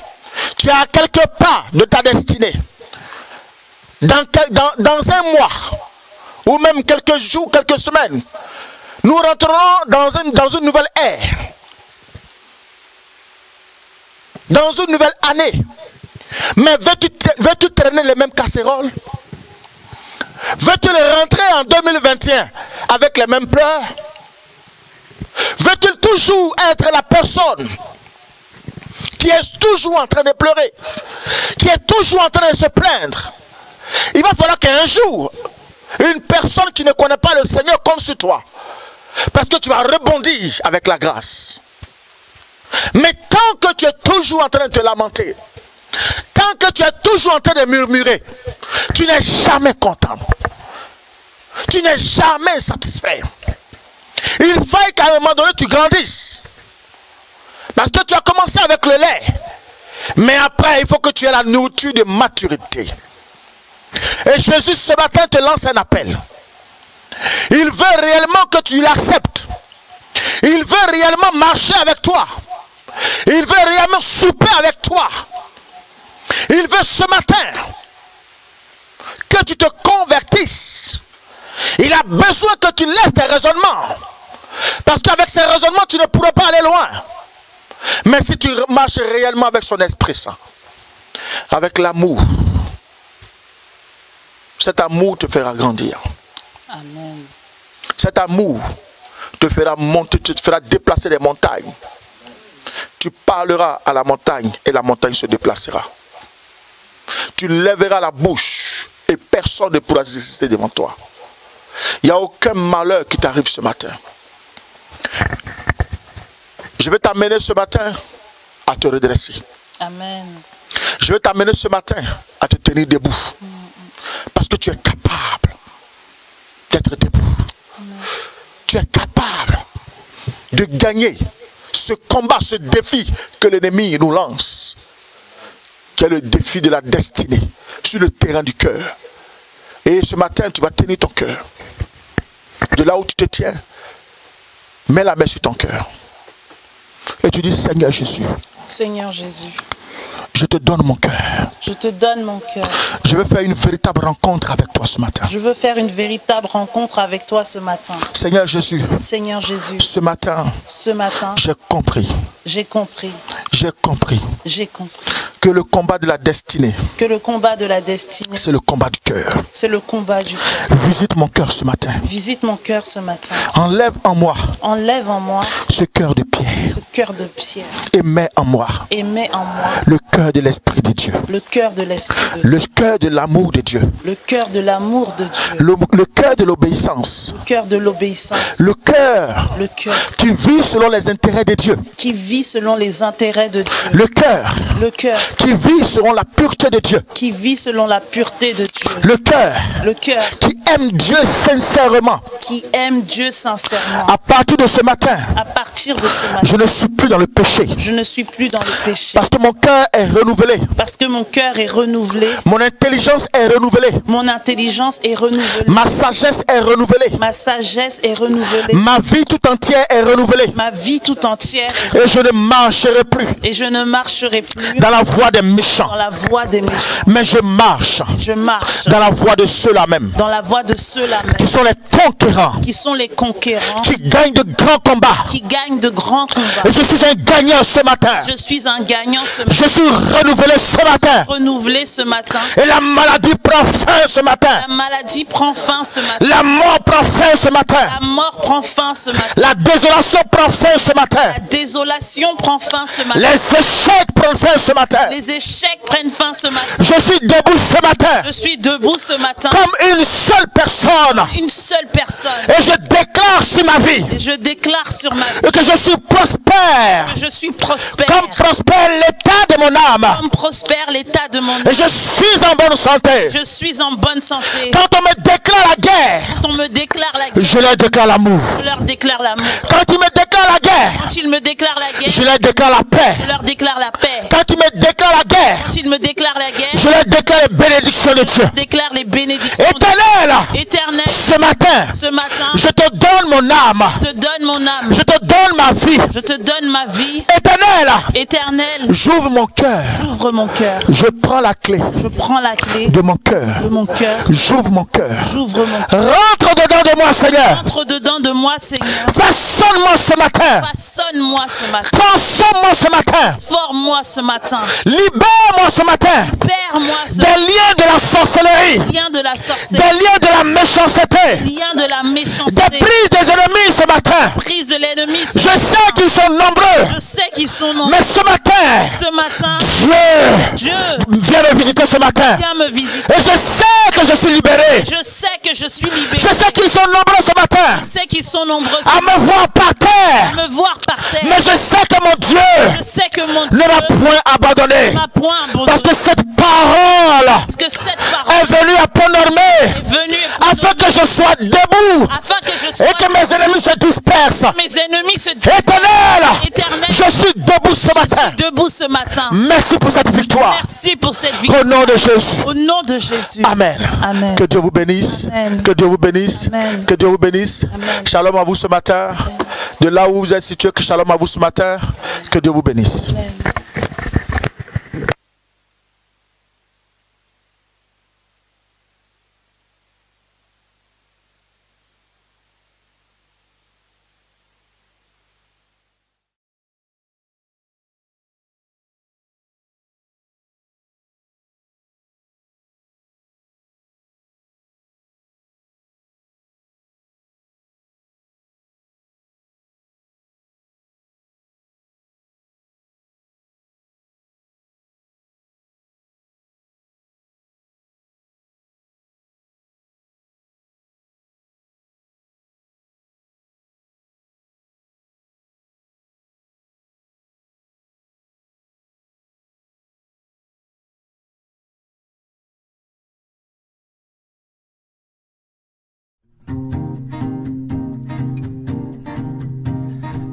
tu es à quelques pas de ta destinée. Dans un mois, ou même quelques jours, quelques semaines, nous rentrerons dans une nouvelle ère. Dans une nouvelle année. Mais veux-tu traîner les mêmes casseroles? Veux-tu rentrer en 2021 avec les mêmes pleurs? Veux-tu toujours être la personne qui est toujours en train de pleurer, qui est toujours en train de se plaindre? Il va falloir qu'un jour, une personne qui ne connaît pas le Seigneur compte sur toi. Parce que tu vas rebondir avec la grâce. Mais tant que tu es toujours en train de te lamenter, tant que tu es toujours en train de murmurer, tu n'es jamais content. Tu n'es jamais satisfait. Il faut qu'à un moment donné tu grandisses. Parce que tu as commencé avec le lait. Mais après, il faut que tu aies la nourriture de maturité. Et Jésus ce matin te lance un appel. Il veut réellement que tu l'acceptes. Il veut réellement marcher avec toi. Il veut réellement souper avec toi. Il veut ce matin que tu te convertisses. Il a besoin que tu laisses tes raisonnements. Parce qu'avec ces raisonnements, tu ne pourras pas aller loin. Mais si tu marches réellement avec son Esprit Saint, avec l'amour, cet amour te fera grandir. Amen. Cet amour te fera monter, te fera déplacer les montagnes. Tu parleras à la montagne et la montagne se déplacera. Tu lèveras la bouche et personne ne pourra résister devant toi. Il n'y a aucun malheur qui t'arrive ce matin. Je vais t'amener ce matin à te redresser. Amen. Je vais t'amener ce matin à te tenir debout. Parce que tu es capable d'être debout. Tu es capable de gagner ce combat, ce défi que l'ennemi nous lance, qui est le défi de la destinée sur le terrain du cœur. Et ce matin, tu vas tenir ton cœur. De là où tu te tiens, mets la main sur ton cœur. Et tu dis, Seigneur Jésus. Seigneur Jésus. Je te donne mon cœur. Je te donne mon cœur. Je veux faire une véritable rencontre avec toi ce matin. Je veux faire une véritable rencontre avec toi ce matin. Seigneur Jésus. Seigneur Jésus. Ce matin. J'ai compris. J'ai compris. J'ai compris. J'ai compris. Que le combat de la destinée. Que le combat de la destinée. C'est le combat du cœur. C'est le combat du cœur. Visite mon cœur ce matin. Visite mon cœur ce matin. Enlève en moi. Enlève en moi. Ce cœur de pierre. Ce cœur de pierre. Et mets en moi. Et mets en moi. Le cœur de l'Esprit de Dieu. Le cœur de l'Esprit de Dieu. Le cœur de l'amour de Dieu. Le cœur de l'amour de Dieu. Le cœur de l'obéissance. Le cœur de l'obéissance. Le cœur. Le cœur. Qui vit selon les intérêts de Dieu. Qui vit selon les intérêts de Dieu. Le cœur. Le cœur. qui vit selon la pureté de Dieu. Qui vit selon la pureté de Dieu. Le cœur. Le cœur. Qui aime Dieu sincèrement. Qui aime Dieu sincèrement. À partir de ce matin. À partir de ce matin. Je ne suis plus dans le péché. Je ne suis plus dans le péché. Parce que mon cœur est renouvelé. Parce que mon cœur est renouvelé. Mon intelligence est renouvelée. Mon intelligence est renouvelée. Ma sagesse est renouvelée. Ma sagesse est renouvelée. Ma vie tout entière est renouvelée. Ma vie tout entière. Et je ne marcherai plus. Et je ne marcherai plus dans la voie des méchants. Dans la voie des méchants. Mais je marche. Je marche. Dans la voie de ceux-là même. Dans la voie de ceux-là même. Qui sont les conquérants. Qui sont les conquérants. Qui gagnent de grands combats. Qui gagnent de grands combats. Et je suis un gagnant ce matin. Je suis un gagnant ce matin. Je suis renouvelé ce matin. Renouvelé ce matin. Et la maladie prend fin ce matin. La maladie prend fin ce matin. La mort prend fin ce matin. La mort prend fin ce matin. La désolation prend fin ce matin. La désolation prend fin ce matin. Les échecs prennent fin ce matin. Les échecs prennent fin ce matin. Je suis debout ce matin. Je suis debout ce matin. Comme une seule personne. Une seule personne. Et je déclare sur ma vie. Et je déclare sur ma vie. Que je suis prospère. Que je suis prospère. Comme prospère l'état de mon âme. Comme prospère l'état de mon âme. Et je suis en bonne santé. Je suis en bonne santé. Quand on me déclare la guerre. Quand on me déclare la guerre. Je leur déclare l'amour. Je leur déclare l'amour. Quand ils me déclarent la guerre. Quand ils me déclarent la guerre. Je leur déclare la paix. Je leur déclare la paix. Quand ils me déclarent la guerre. Quand ils me déclarent la guerre. Je leur déclare les bénédictions de Dieu. Je déclare les bénédictions. Éternel. Éternel. Ce matin. Ce matin. Je te donne mon âme. Je te donne mon âme. Je te donne ma vie. Je te donne ma vie. Éternel. Éternel. J'ouvre mon cœur. J'ouvre mon cœur. Je prends la clé. Je prends la clé de mon cœur. De mon cœur. J'ouvre mon cœur. J'ouvre mon cœur. Rentre dedans de moi, Seigneur. Rentre dedans de moi, Seigneur. Façonne-moi ce matin. Façonne-moi ce matin. Transforme-moi ce matin. Transforme-moi ce matin. Libère-moi ce matin. Libère-moi ce matin. Des liens de la sorcellerie. Des liens de la sorcellerie. Des liens de la méchanceté. Des liens de la méchanceté. Des prises des ennemis ce matin. Prise de l'ennemi. Je sais qu'ils sont nombreux. Je sais qu'ils sont nombreux. Mais ce matin, Dieu vient me visiter ce matin. Viens me visiter. Et je sais que je suis libéré. Je sais que je suis libéré. Je sais qu'ils sont nombreux ce matin. Je sais qu'ils sont nombreux. À me voir par terre. À me voir par terre. Mais je sais que mon Dieu ne m'a point abandonné. Parce que cette parole est venue à point nommé. Afin que je sois debout. Et que mes ennemis se dispersent. Éternel, je suis debout ce matin. Debout ce matin. Merci pour cette victoire. Merci pour cette victoire. Au nom de Jésus. Au nom de Jésus. Amen. Amen. Que Dieu vous bénisse. Amen. Que Dieu vous bénisse. Amen. Que Dieu vous bénisse. Amen. Shalom à vous ce matin. Amen. De là où vous êtes situé, que shalom à vous ce matin. Que Dieu vous bénisse. Amen.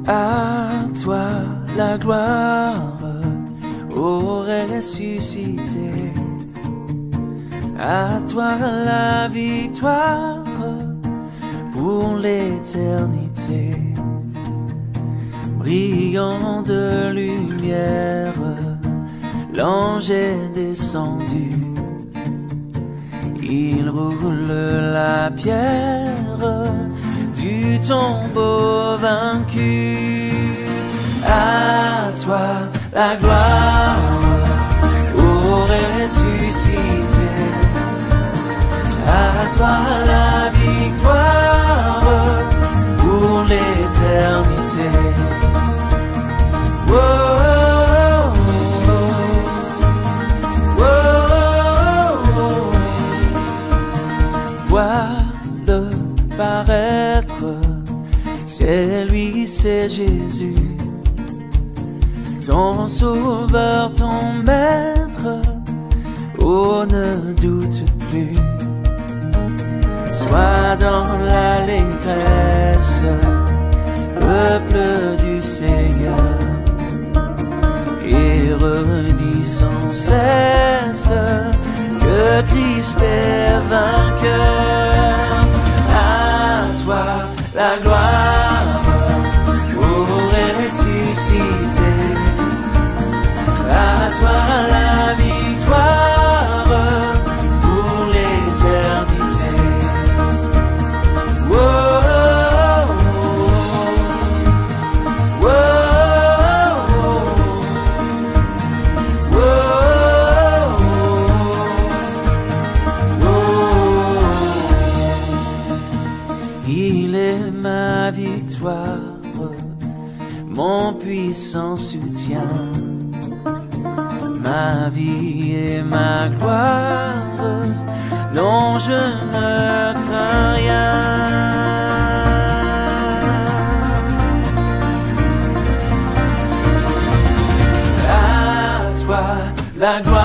À toi la gloire, ô ressuscité. À toi la victoire pour l'éternité. Brillant de lumière, l'ange est descendu. Il roule la pierre du tombeau vaincu. À toi la gloire, ô ressuscité. À toi la victoire pour l'éternité. Oh, oh, oh, oh, oh. Vois-le paraître, c'est lui, c'est Jésus. ton sauveur, ton maître, oh ne doute plus. Sois dans l'allégresse, peuple du Seigneur, et redis sans cesse que Christ est vainqueur. À toi la gloire pour ressusciter, à toi la victoire pour l'éternité. Oh, oh, oh, oh, oh, oh. Il est ma victoire, mon puissant soutien, ma vie et ma gloire, dont je ne crains rien. À toi la gloire